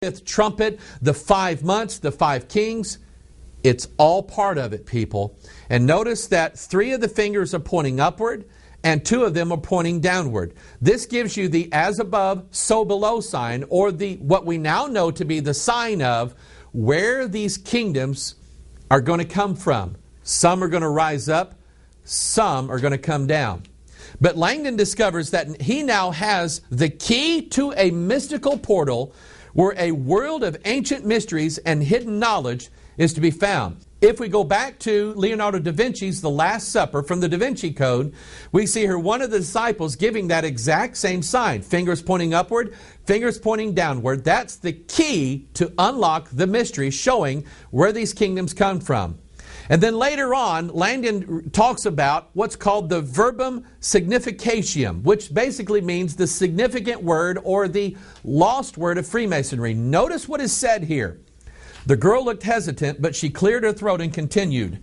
fifth trumpet, the 5 months, the 5 kings. It's all part of it, people. And notice that 3 of the fingers are pointing upward and 2 of them are pointing downward. This gives you the as above, so below sign, or the what we now know to be the sign of where these kingdoms are going to come from. Some are going to rise up, some are going to come down. But Langdon discovers that he now has the key to a mystical portal where a world of ancient mysteries and hidden knowledge is to be found. If we go back to Leonardo da Vinci's The Last Supper from the Da Vinci Code, we see here one of the disciples giving that exact same sign. Fingers pointing upward, fingers pointing downward. That's the key to unlock the mystery, showing where these kingdoms come from. And then later on, Langdon talks about what's called the verbum significatium, which basically means the significant word or the lost word of Freemasonry. Notice what is said here. The girl looked hesitant, but she cleared her throat and continued.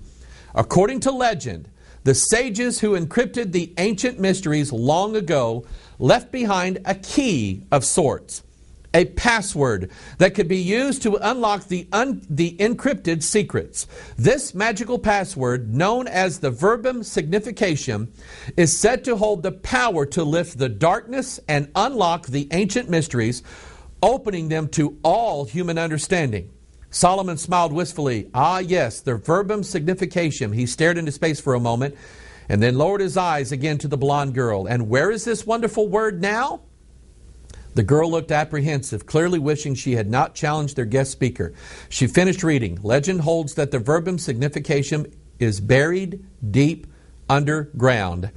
According to legend, the sages who encrypted the ancient mysteries long ago left behind a key of sorts. A password that could be used to unlock the encrypted secrets. This magical password, known as the verbum significatium, is said to hold the power to lift the darkness and unlock the ancient mysteries, opening them to all human understanding. Solomon smiled wistfully. Ah, yes, the verbum significatium. He stared into space for a moment and then lowered his eyes again to the blonde girl. And where is this wonderful word now? The girl looked apprehensive, clearly wishing she had not challenged their guest speaker. She finished reading. Legend holds that the verbum significatium is buried deep underground,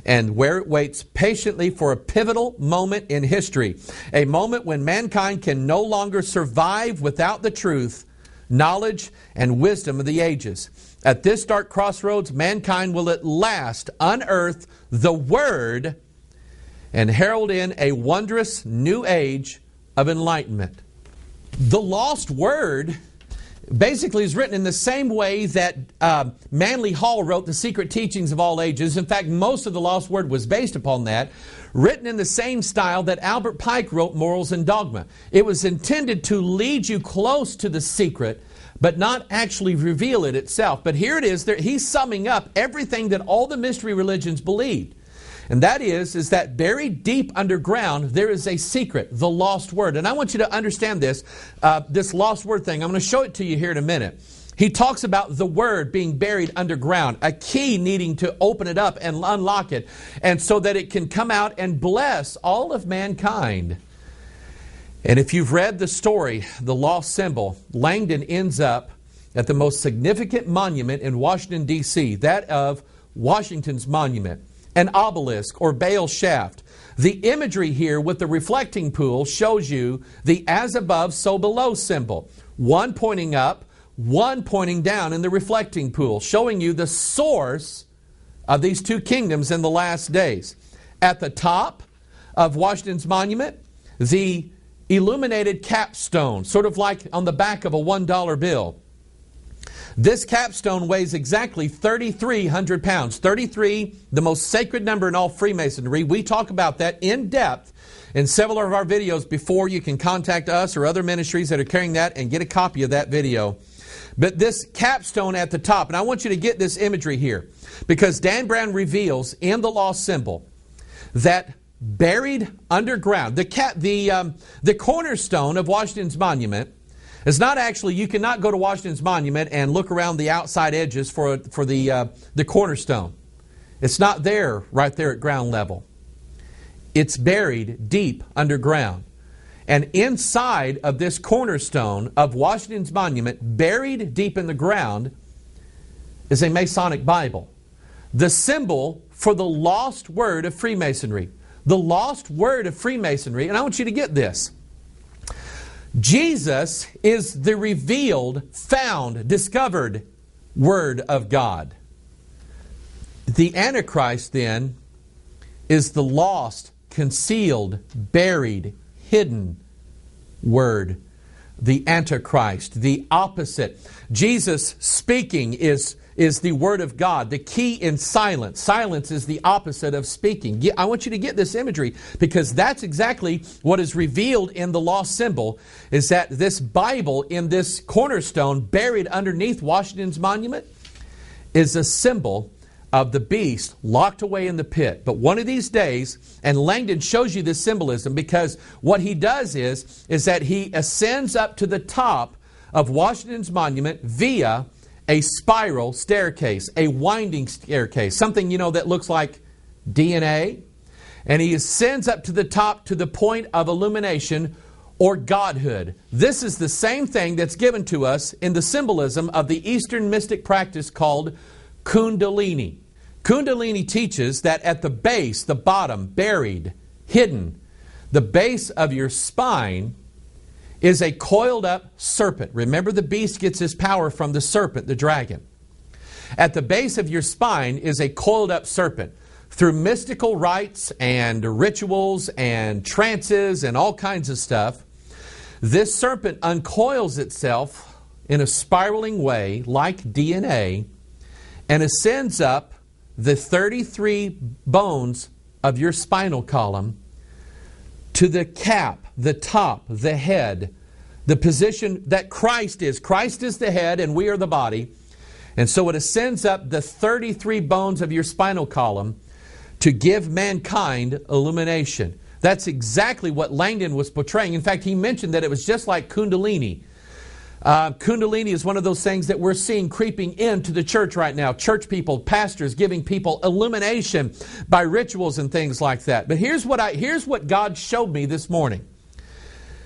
and where it waits patiently for a pivotal moment in history, a moment when mankind can no longer survive without the truth, knowledge, and wisdom of the ages. At this dark crossroads, mankind will at last unearth the Word and herald in a wondrous new age of enlightenment. The lost word basically is written in the same way that Manly Hall wrote The Secret Teachings of All Ages. In fact, most of the lost word was based upon that. Written in the same style that Albert Pike wrote Morals and Dogma. It was intended to lead you close to the secret, but not actually reveal it itself. But here it is. He's summing up everything that all the mystery religions believed. And that is that buried deep underground, there is a secret, the lost word. And I want you to understand this lost word thing. I'm going to show it to you here in a minute. He talks about the word being buried underground, a key needing to open it up and unlock it, and so that it can come out and bless all of mankind. And if you've read the story, The Lost Symbol, Langdon ends up at the most significant monument in Washington, D.C., that of Washington's Monument. An obelisk or Baal shaft. The imagery here with the reflecting pool shows you the as above, so below symbol. One pointing up, one pointing down in the reflecting pool, showing you the source of these 2 kingdoms in the last days. At the top of Washington's monument, the illuminated capstone, sort of like on the back of a $1 bill. This capstone weighs exactly 3,300 pounds. 33, the most sacred number in all Freemasonry. We talk about that in depth in several of our videos before. You can contact us or other ministries that are carrying that and get a copy of that video. But this capstone at the top, and I want you to get this imagery here, because Dan Brown reveals in The Lost Symbol that buried underground, the cornerstone of Washington's monument, it's not actually, you cannot go to Washington's monument and look around the outside edges for the cornerstone. It's not there right there at ground level. It's buried deep underground. And inside of this cornerstone of Washington's monument, buried deep in the ground, is a Masonic Bible. The symbol for the lost word of Freemasonry. The lost word of Freemasonry, and I want you to get this. Jesus is the revealed, found, discovered Word of God. The Antichrist, then, is the lost, concealed, buried, hidden Word. The Antichrist, the opposite. Jesus speaking is is the Word of God. The key in silence. Silence is the opposite of speaking. I want you to get this imagery, because that's exactly what is revealed in the lost symbol, is that this Bible in this cornerstone buried underneath Washington's monument is a symbol of the beast locked away in the pit. But one of these days, and Langdon shows you this symbolism, because what he does is that he ascends up to the top of Washington's monument via a spiral staircase, a winding staircase, something, that looks like DNA. And he ascends up to the top to the point of illumination or godhood. This is the same thing that's given to us in the symbolism of the Eastern mystic practice called Kundalini. Kundalini teaches that at the base, the bottom, buried, hidden, the base of your spine is a coiled up serpent. Remember, the beast gets his power from the serpent, the dragon. At the base of your spine is a coiled up serpent. Through mystical rites and rituals and trances and all kinds of stuff, this serpent uncoils itself in a spiraling way like DNA and ascends up the 33 bones of your spinal column to the cap, the top, the head, the position that Christ is. Christ is the head and we are the body. And so it ascends up the 33 bones of your spinal column to give mankind illumination. That's exactly what Langdon was portraying. In fact, he mentioned that it was just like Kundalini. Kundalini is one of those things that we're seeing creeping into the church right now. Church people, pastors giving people illumination by rituals and things like that. But here's what God showed me this morning.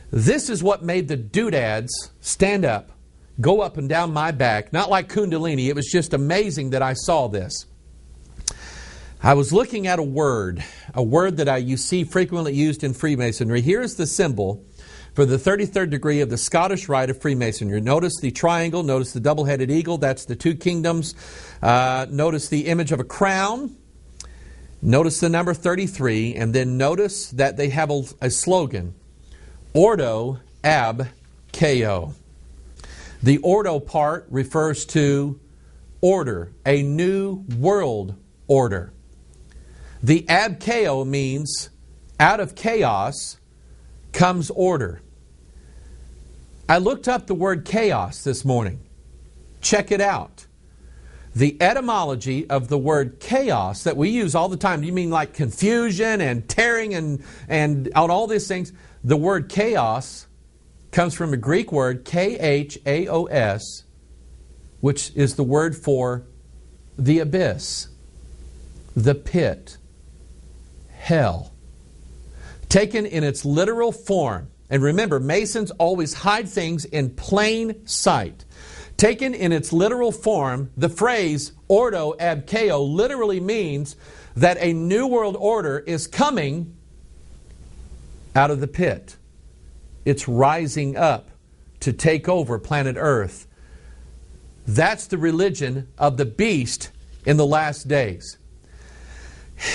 This is what made the doodads stand up, go up and down my back. Not like Kundalini. It was just amazing that I saw this. I was looking at a word that you see frequently used in Freemasonry. Here's the symbol for the 33rd degree of the Scottish Rite of Freemasonry. Notice the triangle, notice the double-headed eagle, that's the two kingdoms. Notice the image of a crown. Notice the number 33, and then notice that they have a slogan, Ordo ab Chao. The Ordo part refers to order, a new world order. The ab Chao means out of chaos comes order. I looked up the word chaos this morning. Check it out. The etymology of the word chaos that we use all the time, you mean like confusion and tearing and all these things? The word chaos comes from a Greek word, K-H-A-O-S, which is the word for the abyss, the pit, hell. Taken in its literal form, and remember, Masons always hide things in plain sight. Taken in its literal form, the phrase Ordo ab Chao literally means that a new world order is coming out of the pit. It's rising up to take over planet Earth. That's the religion of the beast in the last days.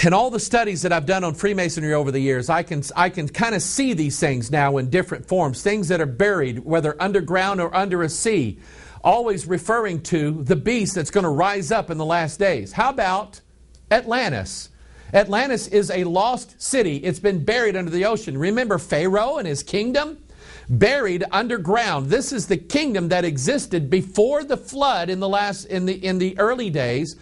In all the studies that I've done on Freemasonry over the years, I can kind of see these things now in different forms. Things that are buried, whether underground or under a sea, always referring to the beast that's going to rise up in the last days. How about Atlantis? Atlantis is a lost city. It's been buried under the ocean. Remember Pharaoh and his kingdom? Buried underground. This is the kingdom that existed before the flood in the early days.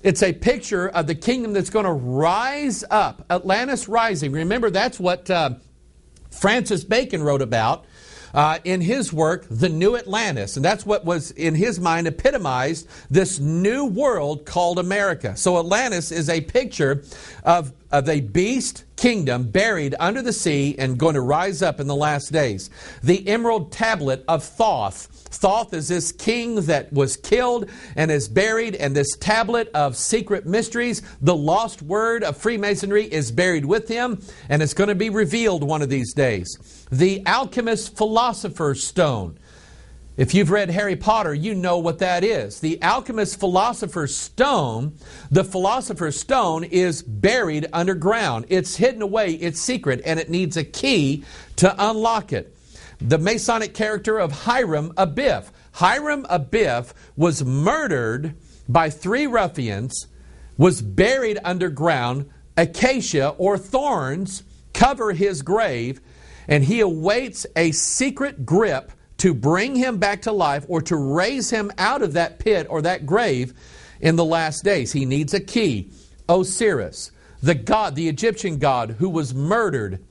It's a picture of the kingdom that's going to rise up. Atlantis rising. Remember, that's what Francis Bacon wrote about in his work, The New Atlantis. And that's what was, in his mind, epitomized this new world called America. So Atlantis is a picture of a beast kingdom buried under the sea and going to rise up in the last days. The Emerald Tablet of Thoth. Thoth is this king that was killed and is buried, and this tablet of secret mysteries, the lost word of Freemasonry, is buried with him, and it's going to be revealed one of these days. The Alchemist Philosopher's Stone. If you've read Harry Potter, you know what that is. The Alchemist Philosopher's Stone, the Philosopher's Stone is buried underground. It's hidden away, it's secret, and it needs a key to unlock it. The Masonic character of Hiram Abiff. Hiram Abiff was murdered by 3 ruffians, was buried underground. Acacia or thorns cover his grave, and he awaits a secret grip to bring him back to life or to raise him out of that pit or that grave in the last days. He needs a key. Osiris, the god, the Egyptian god who was murdered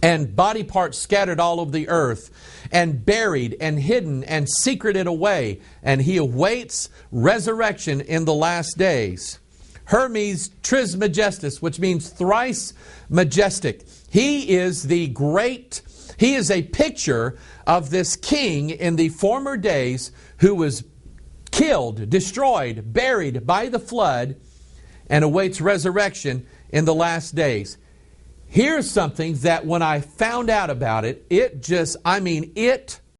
and body parts scattered all over the earth and buried and hidden and secreted away, and he awaits resurrection in the last days. Hermes Trismegistus, which means thrice majestic. He is a picture of this king in the former days who was killed, destroyed, buried by the flood, and awaits resurrection in the last days. Here's something that when I found out about it, it